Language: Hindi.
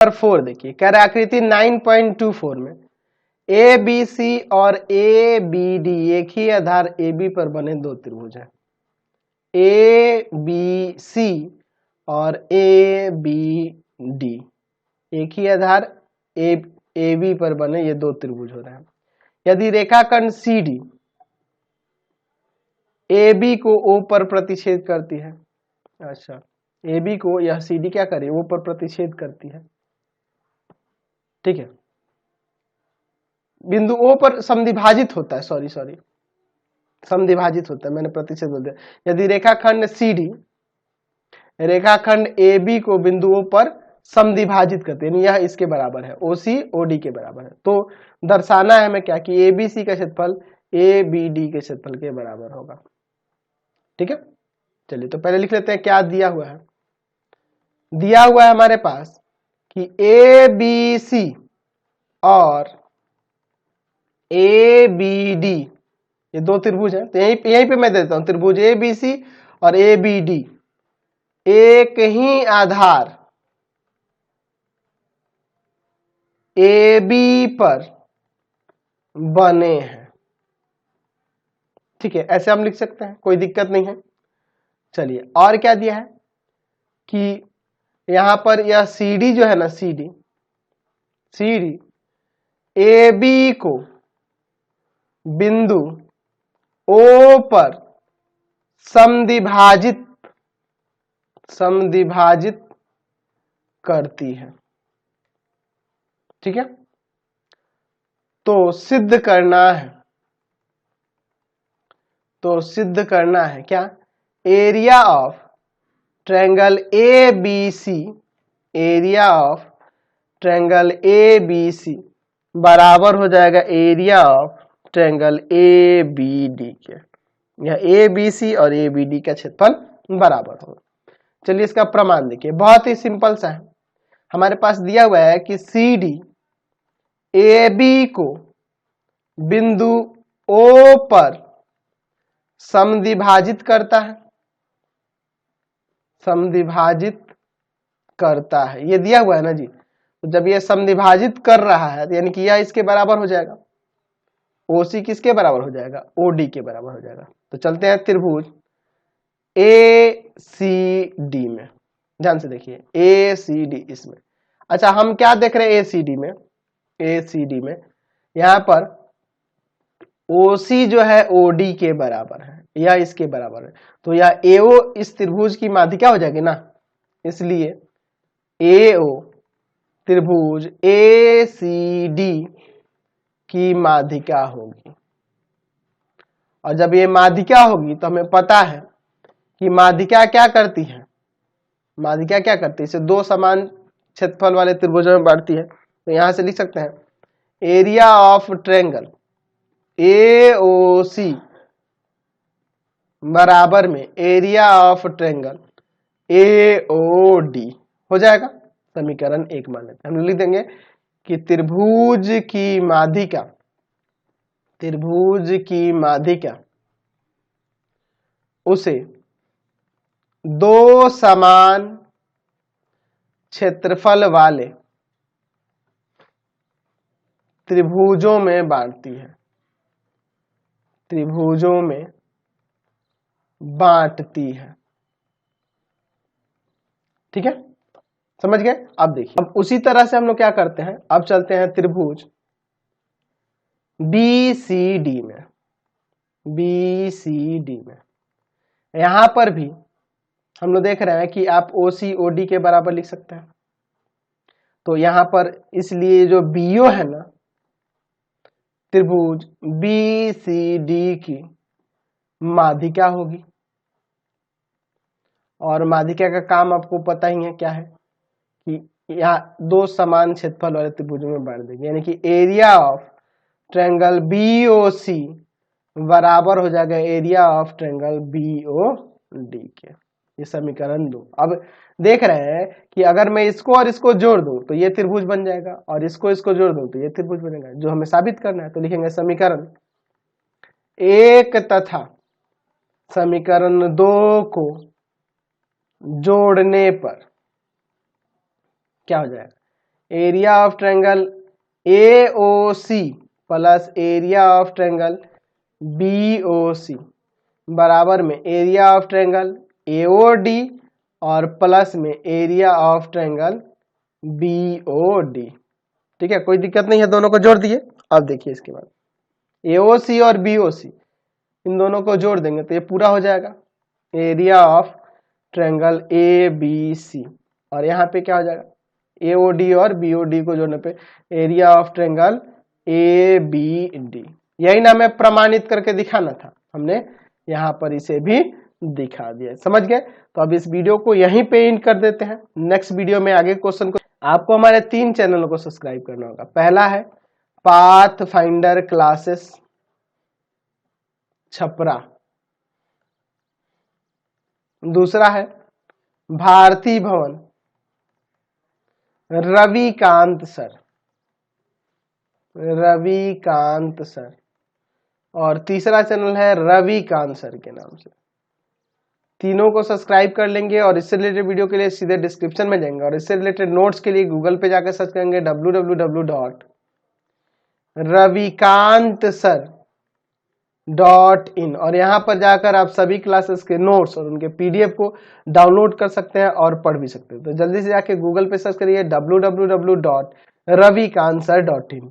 4 देखिए, कह रहा है आकृति 9.24 में ए बी सी और ए बी डी एक ही आधार ए बी पर बने दो त्रिभुज हैं। ए बी सी और ए बी डी एक ही आधार ए बी पर बने ये दो त्रिभुज हो रहे हैं। यदि रेखाखंड सी डी ए बी को ओ पर प्रतिच्छेद करती है, अच्छा ए बी को यह सी डी क्या करे, ओ पर प्रतिच्छेद करती है, ठीक है, बिंदु ओ पर समद्विभाजित होता है, सॉरी समद्विभाजित होता है, मैंने प्रतिच्छेद बोल दिया। यदि रेखाखंड सी डी रेखाखंड ए बी को बिंदुओं पर समद्विभाजित करते हैं, यह इसके बराबर है, ओ सी ओ डी के बराबर है, तो दर्शाना है हमें क्या कि ए बी सी का क्षेत्रफल ए बी डी के क्षेत्रफल के बराबर होगा, ठीक है। चलिए तो पहले लिख लेते हैं क्या दिया हुआ है। दिया हुआ है हमारे पास कि ए बी सी और ए बी डी ये दो त्रिभुज हैं, तो यहीं पे मैं देता हूं त्रिभुज ए बी सी और ए बी डी एक ही आधार ए बी पर बने हैं, ठीक है, ऐसे हम लिख सकते हैं, कोई दिक्कत नहीं है। चलिए और क्या दिया है कि यहां पर यह सी डी जो है ना, सी डी ए बी को बिंदु ओ पर समद्विभाजित करती है, ठीक है। तो सिद्ध करना है क्या, area of triangle A B C, area of triangle A B C बराबर हो जाएगा area of triangle A B D के। यह ए बी सी और ए बी डी का क्षेत्रफल बराबर होगा। चलिए इसका प्रमाण देखिए, बहुत ही सिंपल सा है। हमारे पास दिया हुआ है कि सी डी ए बी को बिंदु ओ पर समद्विभाजित करता है, ये दिया हुआ है ना जी। तो जब ये समद्विभाजित कर रहा है तो यानी कि यह इसके बराबर हो जाएगा, ओसी किसके बराबर हो जाएगा, ओडी के बराबर हो जाएगा। तो चलते हैं त्रिभुज ए सी डी में, ध्यान से देखिए ए सी डी इसमें। अच्छा हम क्या देख रहे हैं ए सी डी में यहां पर ओसी जो है ओडी के बराबर है या इसके बराबर है, तो यह एओ इस त्रिभुज की माध्यिका हो जाएगी ना, इसलिए एओ त्रिभुज ए सी डी की माध्यिका होगी। और जब ये माध्यिका होगी तो हमें पता है कि माध्यिका क्या करती है, इसे दो समान क्षेत्रफल वाले त्रिभुजों में बांटती है। तो यहां से लिख सकते हैं एरिया ऑफ ट्रायंगल AOC बराबर में एरिया ऑफ ट्रायंगल AOD हो जाएगा। समीकरण 1 मान लेते हैं, हम लिख देंगे कि त्रिभुज की माध्यिका उसे दो समान क्षेत्रफल वाले त्रिभुजों में बांटती है, ठीक है, समझ गए। अब देखिए, अब उसी तरह से हम लोग क्या करते हैं, अब चलते हैं त्रिभुज BCD में। यहां पर भी हम लोग देख रहे हैं कि आप OCOD के बराबर लिख सकते हैं। तो यहां पर इसलिए जो BO है ना, त्रिभुज BCD की माध्यिका होगी। और माध्यिका का काम आपको पता ही है क्या है कि यहाँ दो समान क्षेत्रफल वाले त्रिभुजों में बांट देंगे, यानी कि एरिया ऑफ ट्रायंगल BOC बराबर हो जाएगा एरिया ऑफ ट्रायंगल BOD के। ये समीकरण 2। अब देख रहे हैं कि अगर मैं इसको और इसको जोड़ दूं तो ये त्रिभुज बन जाएगा, और इसको जोड़ दूं तो ये त्रिभुज बनेगा, जो हमें साबित करना है। तो लिखेंगे समीकरण 1 तथा समीकरण 2 को जोड़ने पर क्या हो जाएगा, area of triangle AOC plus area of triangle BOC बराबर में एरिया ऑफ ट्रायंगल AOD और प्लस में एरिया ऑफ ट्रायंगल BOD। ठीक है, कोई दिक्कत नहीं है, दोनों को जोड़ दिए। अब देखिए इसके बाद AOC और BOC इन दोनों को जोड़ देंगे तो ये पूरा हो जाएगा एरिया ऑफ ट्रायंगल ABC और यहाँ पे क्या हो जाएगा AOD और BOD को जोड़ने पे एरिया ऑफ ट्रायंगल ABD। यही ना मैं प्रमाणित करके दिखाना था, हमने यहाँ पर इसे भी दिखा दिया। समझ गए? तो अब इस वीडियो को यहीं पे एंड कर देते हैं। नेक्स्ट वीडियो में आगे क्वेश्चन को आपको हमारे 3 चैनलों को सब्सक्राइब करना होगा। पहला है पाथ फाइंडर क्लासेस छपरा, दूसरा है भारती भवन रविकांत सर, रविकांत सर, और तीसरा चैनल है रविकांत सर के नाम से। तीनों को सब्सक्राइब कर लेंगे और इससे रिलेटेड वीडियो के लिए सीधे डिस्क्रिप्शन में जाएंगे और इससे रिलेटेड नोट्स के लिए गूगल पे जाकर सर्च करेंगे www.ravikantsir.in और यहाँ पर जाकर आप सभी क्लासेस के नोट्स और उनके PDF को डाउनलोड कर सकते हैं और पढ़ भी सकते हैं। तो जल्दी से जाके गूगल पे सर्च करिए www.ravikantsir.in।